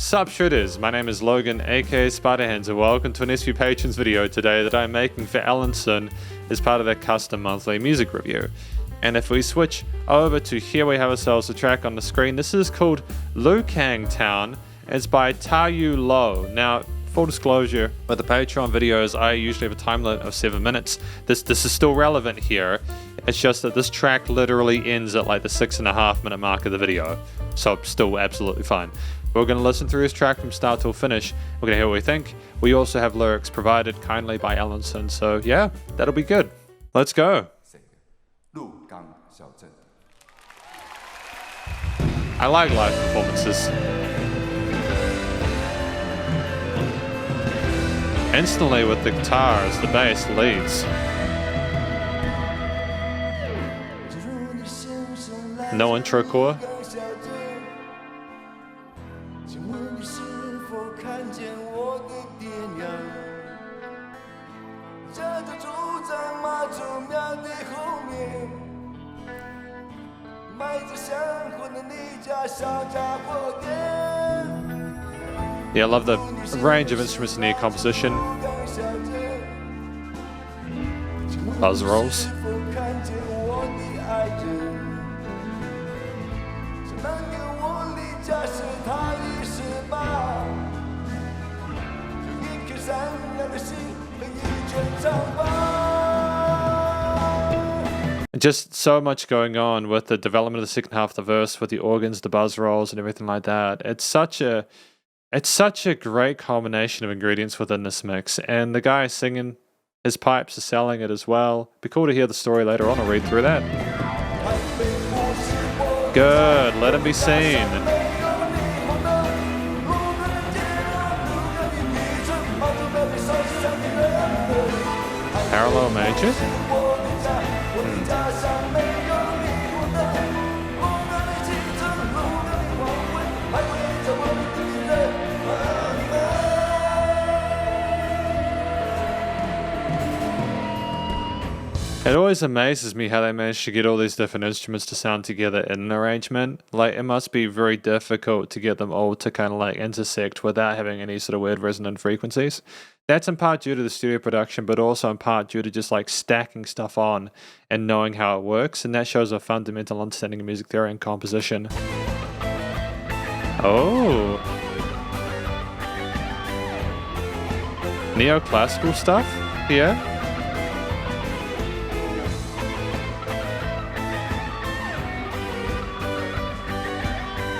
Sup Shredders, my name is Logan aka Spiderhands and welcome to an SP Patrons video today that I'm making for Allenson as part of their custom monthly music review. And if we switch over to here, we have ourselves a track on the screen. This is called Lukang Town. It's by Tayu Lo. Now, full disclosure, with the Patreon videos, I usually have a time limit of 7 minutes. This is still relevant here. It's just that this track literally ends at like the 6.5 minute mark of the video. So still absolutely fine. We're going to listen through this track from start till finish. We're going to hear what we think. We also have lyrics provided kindly by Allenson. So yeah, that'll be good. Let's go. I like live performances. Instantly with the guitar as the bass leads. No intro core. Yeah, I love the range of instruments in the composition. Buzz rolls. Just so much going on with the development of the second half of the verse, with the organs, the buzz rolls, and everything like that. It's such a great combination of ingredients within this mix, and the guy singing, his pipes are selling it as well. Be cool to hear the story later on. I'll read through that. Good, let him be seen. Parallel major? It always amazes me how they manage to get all these different instruments to sound together in an arrangement. Like, it must be very difficult to get them all to kind of like intersect without having any sort of weird resonant frequencies. That's in part due to the studio production, but also in part due to just like stacking stuff on and knowing how it works. And that shows a fundamental understanding of music theory and composition. Oh. Neoclassical stuff here.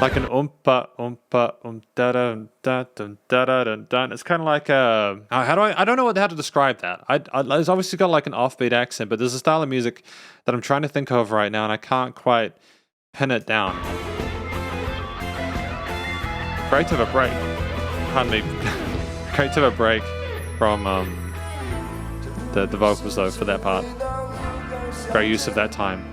Like an oompa oompa da da da da da da da. It's kind of like a I don't know how to describe that. It's obviously got like an offbeat accent, but there's a style of music that I'm trying to think of right now, and I can't quite pin it down. Great to have a break. Pardon me. Great to have a break from the vocals though for that part. Great use of that time.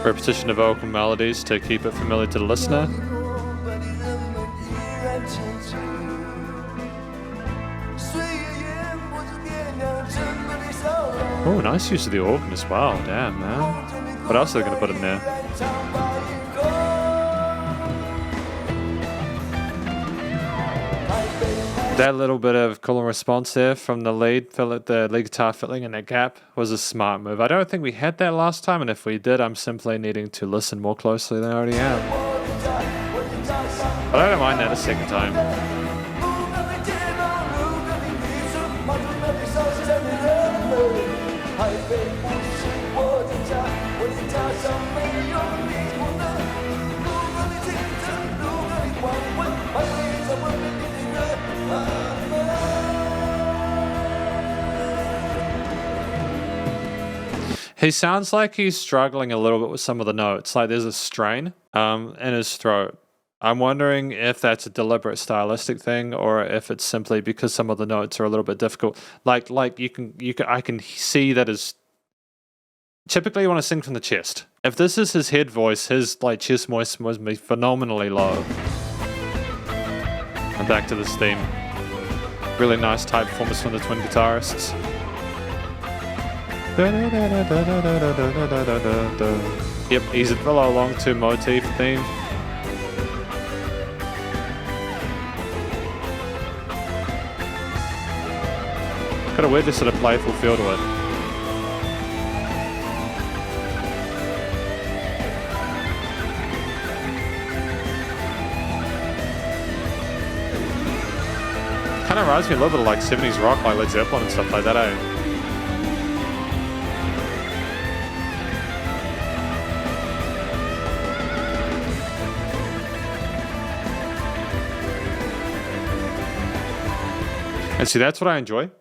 Repetition of vocal melodies to keep it familiar to the listener. Oh, nice use of the organ as well. Damn, man. What else are they going to put in there? That little bit of call and response there from the lead guitar filling in that gap was a smart move. I don't think we had that last time, and if we did, I'm simply needing to listen more closely than I already am. But I don't mind that a second time. He sounds like he's struggling a little bit with some of the notes. Like there's a strain in his throat. I'm wondering if that's a deliberate stylistic thing or if it's simply because some of the notes are a little bit difficult. Like I can see that his typically you want to sing from the chest. If this is his head voice, his like chest voice must be phenomenally low. And back to this theme. Really nice tight performance from the twin guitarists. Yep, easy to follow along to motif theme. Got a weirdly sort of playful feel to it. Kind of reminds me a little bit of like 70s rock, like Led Zeppelin and stuff like that, eh? And see, that's what I enjoy.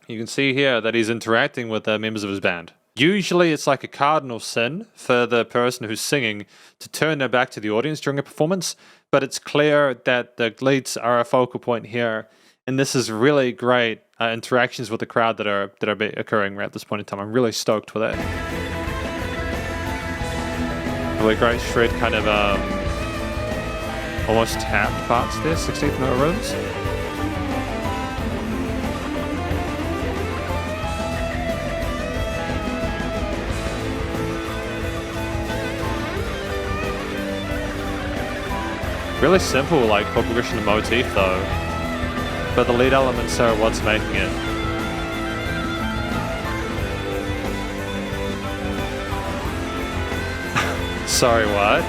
You can see here that he's interacting with the members of his band. Usually it's like a cardinal sin for the person who's singing to turn their back to the audience during a performance, but it's clear that the leads are a focal point here, and this is really great interactions with the crowd that are occurring right at this point in time. I'm really stoked with it. Really great shred kind of almost tapped parts there, 16th note rhythms. Really simple, like chord progression and motif though, but the lead elements are what's making it. Sorry, what?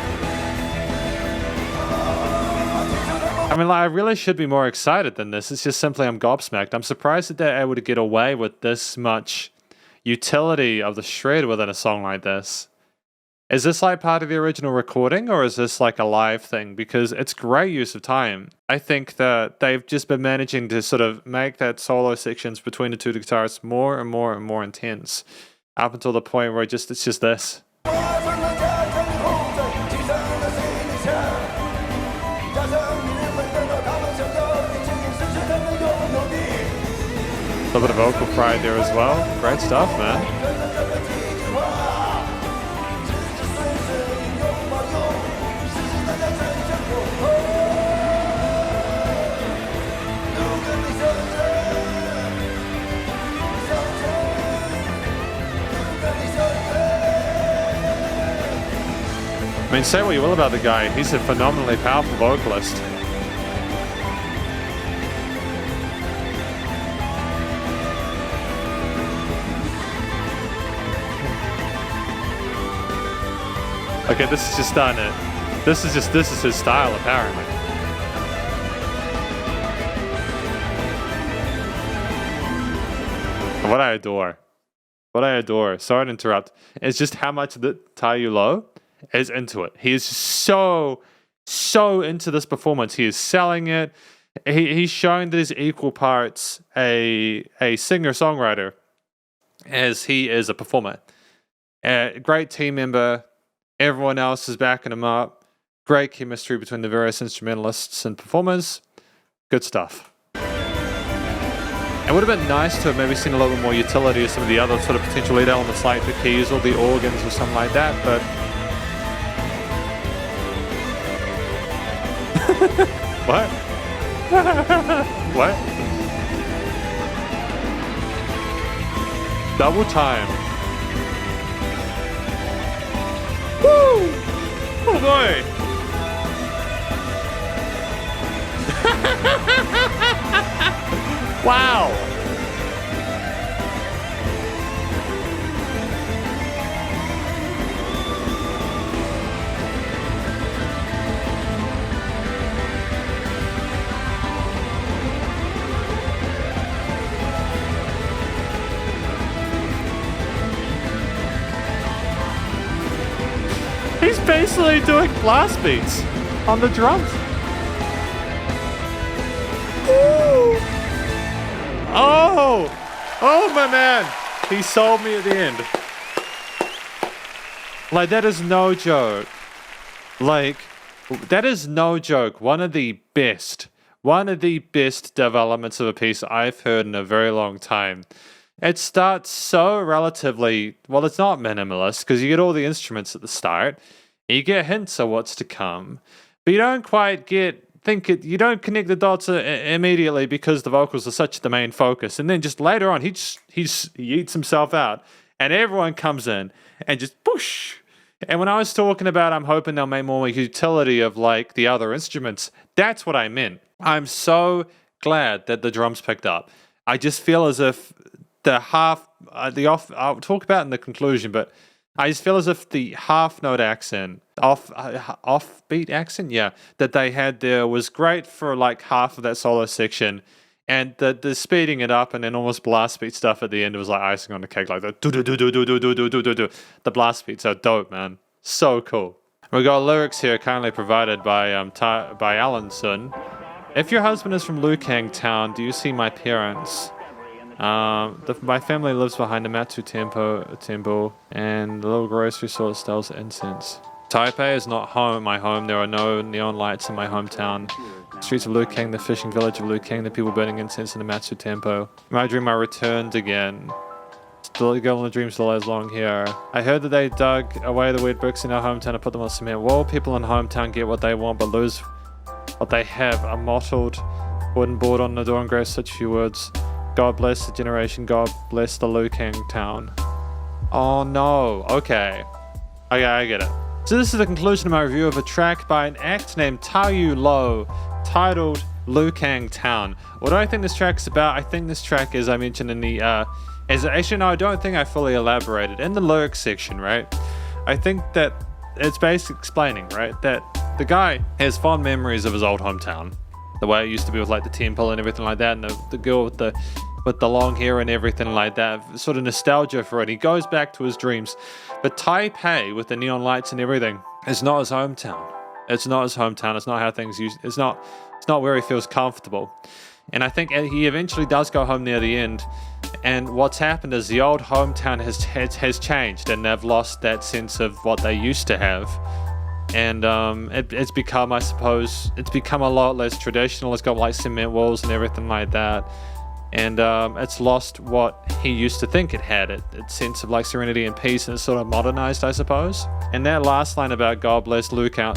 I mean, like, I really should be more excited than this. It's just simply I'm gobsmacked. I'm surprised that they're able to get away with this much utility of the shred within a song like this. Is this like part of the original recording, or is this like a live thing? Because it's great use of time. I think that they've just been managing to sort of make that solo sections between the two guitarists more and more and more intense, up until the point where it's just this. A little bit of vocal pride there as well. Great stuff, man. I mean, say what you will about the guy, he's a phenomenally powerful vocalist. Okay, this is just starting it. This is his style, apparently. What I adore, sorry to interrupt, is just how much the Tayu Lo is into it. He is so into this performance. He is selling it. He's showing that he's equal parts a singer-songwriter as he is a performer. Great team member. Everyone else is backing him up. Great chemistry between the various instrumentalists and performers. Good stuff. It would have been nice to have maybe seen a little bit more utility of some of the other sort of potential lead elements like the keys or the organs or something like that, but what? What? Double time. Woo! Oh boy! Wow! He's basically doing blast beats on the drums. Ooh. Oh my man, he sold me at the end. Like, that is no joke. Like, that is no joke. One of the best developments of a piece I've heard in a very long time. it starts so relatively, well, it's not minimalist because you get all the instruments at the start, and you get hints of what's to come, but you don't quite you don't connect the dots immediately because the vocals are such the main focus. And then just later on, he eats himself out, and everyone comes in and just push. And when I was talking about, I'm hoping they'll make more utility of like the other instruments, that's what I meant. I'm so glad that the drums picked up. I just feel as if I'll talk about in the conclusion, but I just feel as if the half note accent, offbeat accent, that they had there was great for like half of that solo section, and the speeding it up and then almost blast beat stuff at the end was like icing on the cake, like the do. The blast beats are dope, man, so cool. We got lyrics here kindly provided by Allenson. If your husband is from Lukang Town, do you see my parents? My family lives behind the Matsu temple, and the little grocery store sells incense. Taipei is not my home. There are no neon lights in my hometown. Streets of Lukang, the fishing village of Lukang, the people burning incense in the Matsu temple. In my dream, I returned again. Still, the girl in the dream still has long hair. I heard that they dug away the weird bricks in our hometown and put them on cement. Well, people in hometown get what they want, but lose what they have. A mottled wooden board on the door engraved such few words. God bless the generation, God bless the Lukang Town. Oh no, okay, I get it. So this is the conclusion of my review of a track by an act named Tayu Lo, titled Lukang Town. What do I think this track is about? I think this track, as I mentioned in the, actually no, I don't think I fully elaborated. In the lyrics section, right? I think that it's basically explaining, right, that the guy has fond memories of his old hometown. The way it used to be with like the temple and everything like that, and the girl with the long hair and everything like that, sort of nostalgia for it. He goes back to his dreams. But Taipei with the neon lights and everything is not his hometown. It's not his hometown. It's not how things used. It's not where he feels comfortable. And I think he eventually does go home near the end. And what's happened is the old hometown has changed, and they've lost that sense of what they used to have. And it's become, I suppose, it's become a lot less traditional. It's got like cement walls and everything like that. And it's lost what he used to think it had, its sense of like serenity and peace, and it's sort of modernized, I suppose. And that last line about God bless Lukang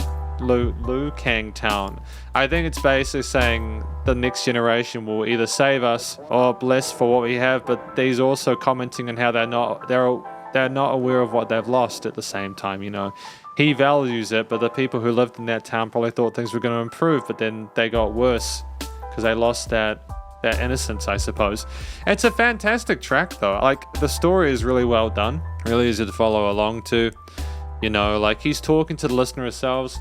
Town, I think it's basically saying the next generation will either save us or bless for what we have, but he's also commenting on how they're not aware of what they've lost at the same time, you know. He values it, but the people who lived in that town probably thought things were going to improve, but then they got worse because they lost that innocence, I suppose. It's a fantastic track, though. Like, the story is really well done, really easy to follow along to. You know, like, he's talking to the listener themselves.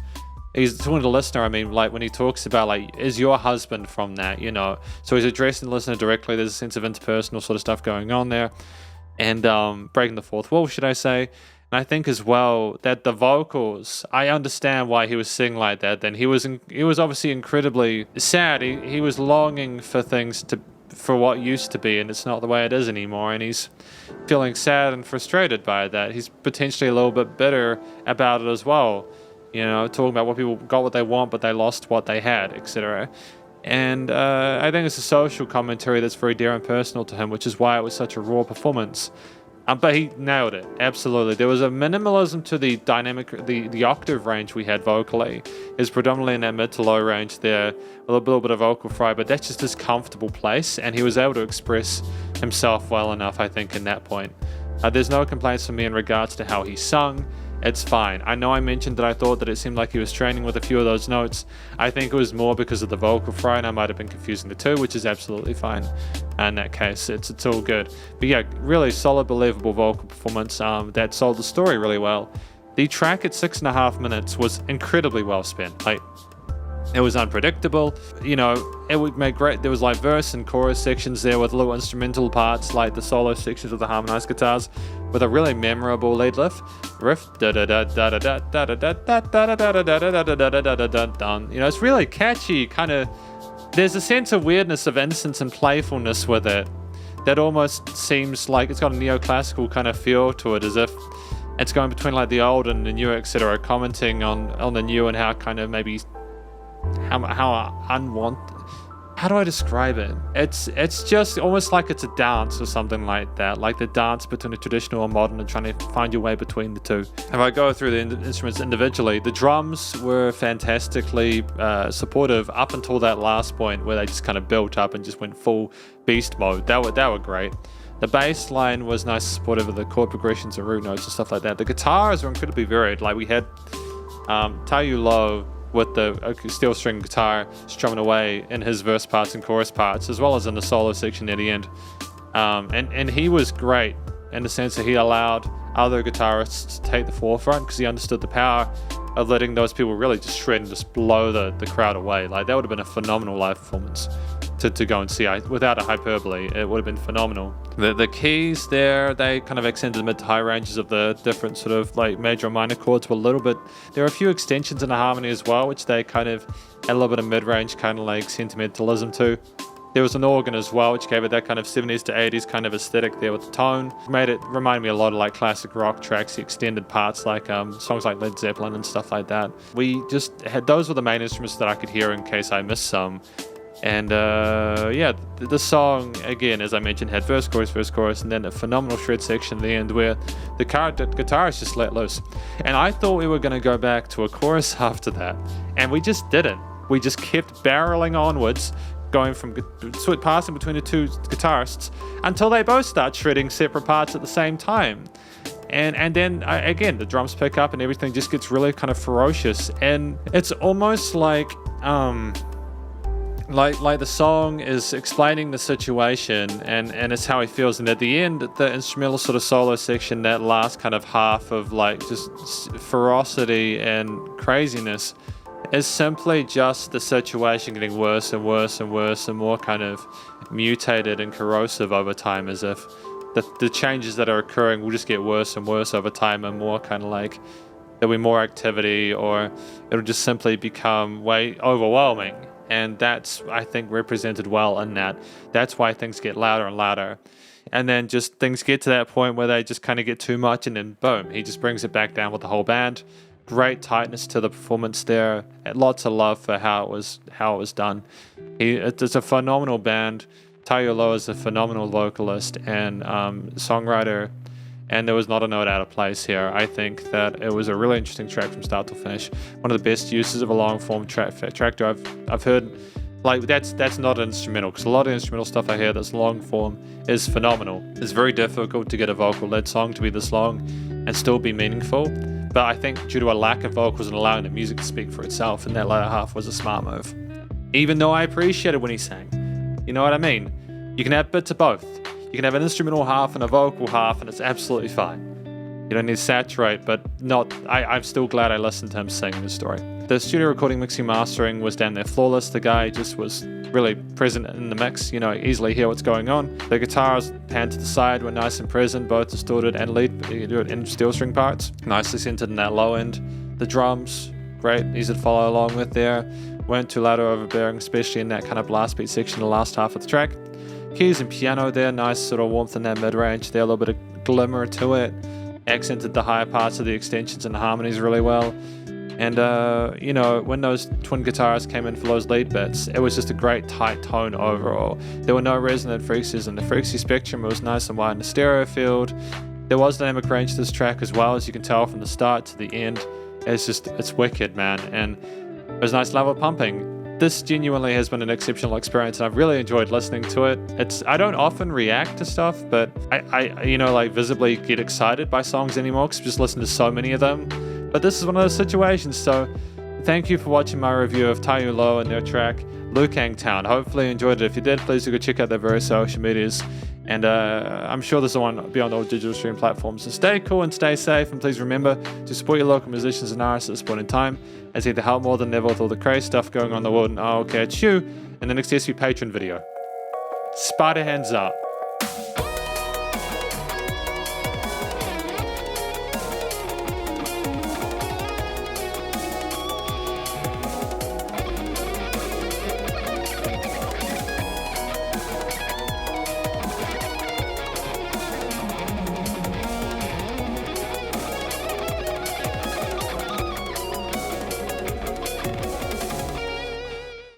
He's talking to the listener, I mean, like, when he talks about, like, is your husband from that, you know? So he's addressing the listener directly. There's a sense of interpersonal sort of stuff going on there. And breaking the fourth wall, should I say. And I think as well that the vocals, I understand why he was singing like that. Then he was obviously incredibly sad. He was longing for things for what used to be, and it's not the way it is anymore. And he's feeling sad and frustrated by that. He's potentially a little bit bitter about it as well. You know, talking about what people got what they want, but they lost what they had, etc. And I think it's a social commentary that's very dear and personal to him, which is why it was such a raw performance. But he nailed it, absolutely. There was a minimalism to the dynamic, the octave range we had vocally is predominantly in that mid to low range there, with a little bit of vocal fry, but that's just his comfortable place, and he was able to express himself well enough, I think, in that point. There's no complaints from me in regards to how he sung. It's fine. I know I mentioned that I thought that it seemed like he was straining with a few of those notes. I think it was more because of the vocal fry, and I might have been confusing the two, which is absolutely fine. In that case, it's all good. But yeah, really solid, believable vocal performance that sold the story really well. The track at 6.5 minutes was incredibly well spent. Like, it was unpredictable, you know, it would make great, there was like verse and chorus sections there with little instrumental parts, like the solo sections with the harmonized guitars, with a really memorable lead riff, you know, it's really catchy, kind of, there's a sense of weirdness, of innocence and playfulness with it, that almost seems like it's got a neoclassical kind of feel to it, as if it's going between like the old and the new, etc., commenting on the new and how kind of maybe how unwanted, how do I describe it? It's just almost like it's a dance or something like that, like the dance between the traditional and modern and trying to find your way between the two. If I go through the instruments individually, the drums were fantastically supportive up until that last point where they just kind of built up and just went full beast mode. They were great. The bass line was nice and supportive of the chord progressions and root notes and stuff like that. The guitars were incredibly varied. Like we had Tayu Lo with the steel string guitar strumming away in his verse parts and chorus parts, as well as in the solo section at the end. And he was great in the sense that he allowed other guitarists to take the forefront because he understood the power of letting those people really just shred and just blow the crowd away. Like that would have been a phenomenal live performance to go and see. Without a hyperbole, it would have been phenomenal. The keys there, they kind of accented the mid to high ranges of the different sort of like major and minor chords were a little bit. There are a few extensions in the harmony as well, which they kind of add a little bit of mid-range kind of like sentimentalism to. There was an organ as well, which gave it that kind of 70s to 80s kind of aesthetic there with the tone. Made it remind me a lot of like classic rock tracks, the extended parts like songs like Led Zeppelin and stuff like that. We just had, those were the main instruments that I could hear in case I missed some. And yeah, the song, again, as I mentioned, had verse, chorus, and then a phenomenal shred section at the end where the guitarist just let loose. And I thought we were going to go back to a chorus after that, and we just didn't. We just kept barreling onwards, going from passing between the two guitarists until they both start shredding separate parts at the same time. And then again, the drums pick up and everything just gets really kind of ferocious. And it's almost like the song is explaining the situation and it's how he feels, and at the end the instrumental sort of solo section, that last kind of half of like just ferocity and craziness, is simply just the situation getting worse and worse and worse and more kind of mutated and corrosive over time, as if the changes that are occurring will just get worse and worse over time, and more kind of like there'll be more activity, or it'll just simply become way overwhelming. And that's, I think, represented well in that. That's why things get louder and louder. And then just things get to that point where they just kind of get too much, and then boom, he just brings it back down with the whole band. Great tightness to the performance there. And lots of love for how it was done. It's a phenomenal band. Tayu Lo is a phenomenal vocalist and songwriter. And there was not a note out of place here. I think that it was a really interesting track from start to finish. One of the best uses of a long form tractor I've heard. Like that's not an instrumental, because a lot of instrumental stuff I hear that's long form is phenomenal. It's very difficult to get a vocal led song to be this long and still be meaningful. But I think due to a lack of vocals and allowing the music to speak for itself, and that latter half was a smart move. Even though I appreciated when he sang. You know what I mean? You can have bits of both. You can have an instrumental half and a vocal half, and it's absolutely fine. You don't need to saturate, but I'm still glad I listened to him sing the story. The studio recording, mixing, mastering was down there flawless. The guy just was really present in the mix, easily hear what's going on. The guitars panned to the side were nice and present, both distorted and lead and steel string parts. Nicely centered in that low end. The drums, great, easy to follow along with there. Weren't too loud or overbearing, especially in that kind of blast beat section, the last half of the track. Keys and piano there, nice sort of warmth in that mid-range there, a little bit of glimmer to it. Accented the higher parts of the extensions and the harmonies really well. And, when those twin guitars came in for those lead bits, it was just a great tight tone overall. There were no resonant frequencies, and the frequency spectrum was nice and wide in the stereo field. There was dynamic range to this track as well, as you can tell from the start to the end. It's wicked, man, and it was a nice level of pumping. This genuinely has been an exceptional experience, and I've really enjoyed listening to it. I don't often react to stuff, but I visibly get excited by songs anymore because I've just listened to so many of them. But this is one of those situations, so thank you for watching my review of Tayu Lo and their track, Lukang Town. Hopefully you enjoyed it. If you did, please do go check out their various social medias. And I'm sure this will be on all digital stream platforms. So stay cool and stay safe, and please remember to support your local musicians and artists at this point in time, as they help more than ever with all the crazy stuff going on in the world. And I'll catch you in the next SP Patron video. Spiderhands Out.